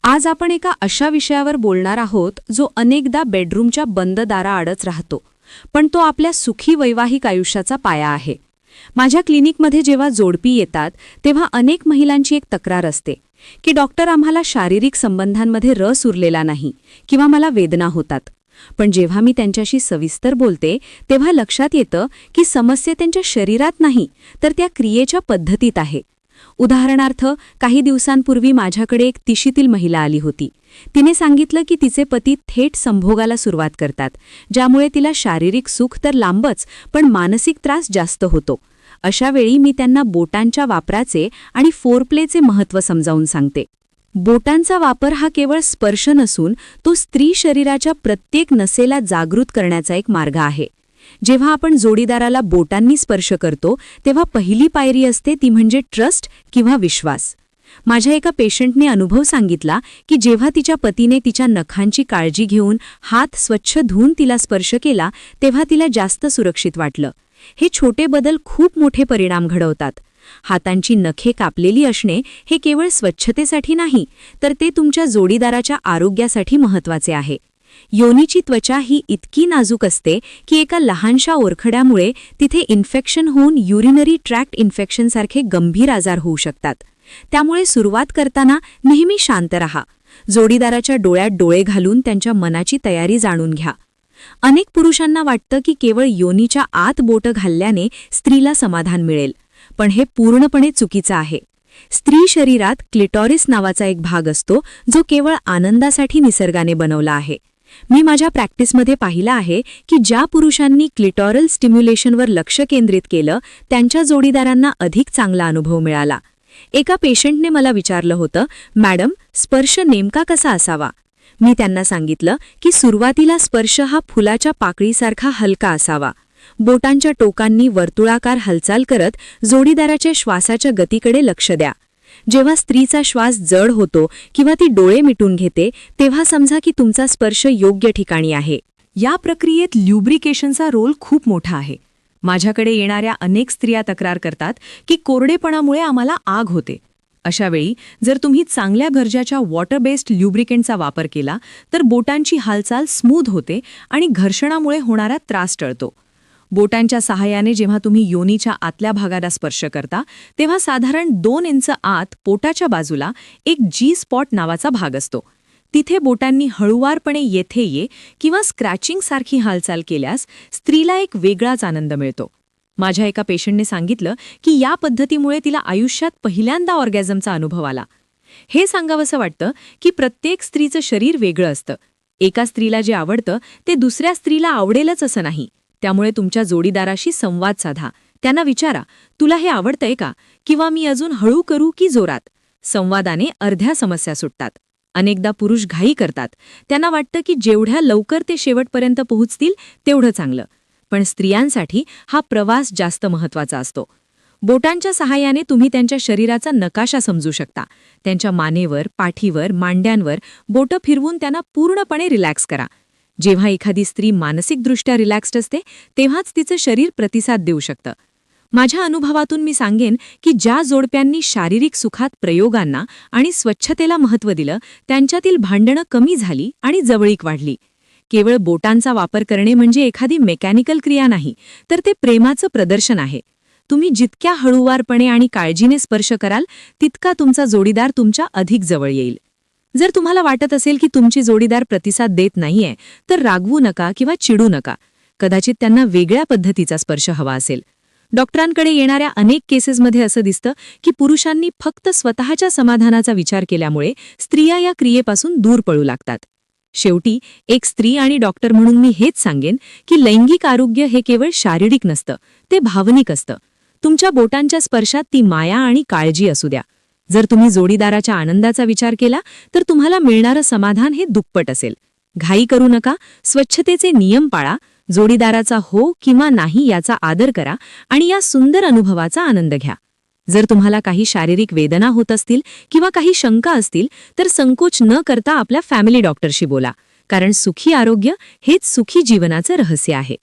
आज आपण एका अशा विषयावर बोलणार आहोत जो अनेकदा बेडरूमच्या बंद दाराआडच राहतो, पण तो आपल्या सुखी वैवाहिक आयुष्याचा पाया आहे. माझ्या क्लिनिकमध्ये जेव्हा जोडपी येतात तेव्हा अनेक महिलांची एक तक्रार असते की डॉक्टर, आम्हाला शारीरिक संबंधांमध्ये रस उरलेला नाही किंवा मला वेदना होतात. पण जेव्हा मी त्यांच्याशी सविस्तर बोलते तेव्हा लक्षात येतं की समस्या त्यांच्या शरीरात नाही तर त्या क्रियेच्या पद्धतीत आहे. उदाहरणार्थ, काही दिवसांपूर्वी माझ्याकडे एक तिशीतील महिला आली होती. तिने सांगितलं की तिचे पती थेट संभोगाला सुरुवात करतात, ज्यामुळे तिला शारीरिक सुख तर लांबच पण मानसिक त्रास जास्त होतो. अशा वेळी मी त्यांना बोटांच्या वापराचे आणि फोरप्लेचे महत्त्व समजावून सांगते. बोटांचा वापर हा केवळ स्पर्श नसून तो स्त्री शरीराच्या प्रत्येक नसेला जागृत करण्याचा एक मार्ग आहे. जेव्हा आपण जोडीदाराला बोटांनी स्पर्श करतो तेव्हा पहिली पायरी असते ती म्हणजे ट्रस्ट किंवा विश्वास. माझ्या एका पेशंटने अनुभव सांगितला की जेव्हा तिच्या पतीने तिच्या नखांची काळजी घेऊन हात स्वच्छ धुवून तिला स्पर्श केला तेव्हा तिला जास्त सुरक्षित वाटलं. हे छोटे बदल खूप मोठे परिणाम घडवतात. हातांची नखे कापलेली असणे हे केवळ स्वच्छतेसाठी नाही तर ते तुमच्या जोडीदाराच्या आरोग्यासाठी महत्त्वाचे आहे. योनीची त्वचा ही इतकी नाजूक असते की एका लहानशा ओरखड्यामुळे तिथे इन्फेक्शन होऊन युरिनरी ट्रॅक्ट इन्फेक्शनसारखे गंभीर आजार होऊ शकतात. त्यामुळे सुरुवात करताना नेहमी शांत रहा. जोडीदाराच्या डोळ्यात डोळे घालून त्यांच्या मनाची तयारी जाणून घ्या. अनेक पुरुषांना वाटतं की केवळ योनीच्या आत बोटं घालल्याने स्त्रीला समाधान मिळेल, पण हे पूर्णपणे चुकीचं आहे. स्त्री शरीरात क्लिटॉरिस नावाचा एक भाग असतो जो केवळ आनंदासाठी निसर्गाने बनवला आहे. मी माझ्या प्रॅक्टिसमध्ये पाहिलं आहे की ज्या पुरुषांनी क्लिटॉरल स्टिम्युलेशनवर लक्ष केंद्रित केलं त्यांच्या जोडीदारांना अधिक चांगला अनुभव मिळाला. एका पेशंटने मला विचारलं होतं, मॅडम, स्पर्श नेमका कसा असावा? मी त्यांना सांगितलं की सुरुवातीला स्पर्श हा फुलाच्या पाकळीसारखा हलका असावा. बोटांच्या टोकांनी वर्तुळाकार हालचाल करत जोडीदाराच्या श्वासाच्या गतीकडे लक्ष द्या. जेव्हा स्त्रीचा श्वास जड होतो किंवा ती डोळे मिटून घेते तेव्हा समजा की तुमचा स्पर्श योग्य ठिकाणी आहे. या प्रक्रियेत ल्युब्रिकेशनचा रोल खूप मोठा आहे. माझ्याकडे येणाऱ्या अनेक स्त्रिया तक्रार करतात की कोरडेपणामुळे आम्हाला आग होते. अशावेळी जर तुम्ही चांगल्या दर्जाच्या वॉटर बेस्ड ल्युब्रिकेंटचा वापर केला तर बोटांची हालचाल स्मूथ होते आणि घर्षणामुळे होणारा त्रास टळतो. बोटांच्या सहाय्याने जेव्हा तुम्ही योनीच्या आतल्या भागाला स्पर्श करता तेव्हा साधारण 2 इंच आत पोटाच्या बाजूला एक जी स्पॉट नावाचा भाग असतो. तिथे बोटांनी हळुवारपणे येथे ये किंवा स्क्रॅचिंगसारखी हालचाल केल्यास स्त्रीला एक वेगळाच आनंद मिळतो. माझ्या एका पेशंटने सांगितलं की या पद्धतीमुळे तिला आयुष्यात पहिल्यांदा ऑर्गॅझमचा अनुभव आला. हे सांगावंसं वाटतं की प्रत्येक स्त्रीचं शरीर वेगळं असतं. एका स्त्रीला जे आवडतं ते दुसऱ्या स्त्रीला आवडेलच असं नाही. त्यामुळे तुमच्या जोडीदाराशी संवाद साधा. त्यांना विचारा, तुला हे आवडतंय का, किंवा मी अजून हळू करू की जोरात? संवादाने अर्ध्या समस्या सुटतात. अनेकदा पुरुष घाई करतात. त्यांना वाटतं की जेवढ्या लवकर ते शेवटपर्यंत पोहोचतील तेवढं चांगलं. पण स्त्रियांसाठी हा प्रवास जास्त महत्त्वाचा असतो. बोटांच्या सहाय्याने तुम्ही त्यांच्या शरीराचा नकाशा समजू शकता. त्यांच्या मानेवर, पाठीवर, मांड्यांवर बोटं फिरवून त्यांना पूर्णपणे रिलॅक्स करा. जेव्हा एखादी स्त्री मानसिकदृष्ट्या रिलॅक्स्ड असते तेव्हाच तिचं शरीर प्रतिसाद देऊ शकतं. माझ्या अनुभवातून मी सांगेन की ज्या जोडप्यांनी शारीरिक सुखात प्रयोगांना आणि स्वच्छतेला महत्त्व दिलं त्यांच्यातील भांडणं कमी झाली आणि जवळीक वाढली. केवळ बोटांचा वापर करणे म्हणजे एखादी मेकॅनिकल क्रिया नाही, तर ते प्रेमाचं प्रदर्शन आहे. तुम्ही जितक्या हळूवारपणे आणि काळजीने स्पर्श कराल तितका तुमचा जोडीदार तुमच्या अधिक जवळ येईल. जर तुम्हाला वाटत असेल की तुमची जोडीदार प्रतिसाद देत नाहीये तर रागवू नका किंवा चिडू नका. कदाचित त्यांना वेगळ्या पद्धतीचा स्पर्श हवा असेल. डॉक्टरांकडे येणाऱ्या अनेक केसेसमध्ये असं दिसतं की पुरुषांनी फक्त स्वतःच्या समाधानाचा विचार केल्यामुळे स्त्रिया या क्रियेपासून दूर पळू लागतात. शेवटी एक स्त्री आणि डॉक्टर म्हणून मी हेच सांगेन की लैंगिक आरोग्य हे केवळ शारीरिक नसतं, ते भावनिक असतं. तुमच्या बोटांच्या स्पर्शात ती माया आणि काळजी असू द्या. जर तुम्ही जोडीदाराच्या आनंदाचा विचार केला तर तुम्हाला मिळणारं समाधान हे दुप्पट असेल. घाई करू नका, स्वच्छतेचे नियम पाळा, जोडीदाराचा हो किंवा नाही याचा आदर करा आणि या सुंदर अनुभवाचा आनंद घ्या. जर तुम्हाला काही शारीरिक वेदना होत असतील किंवा काही शंका असतील तर संकोच न करता आपल्या फॅमिली डॉक्टरशी बोला, कारण सुखी आरोग्य हेच सुखी जीवनाचं रहस्य आहे.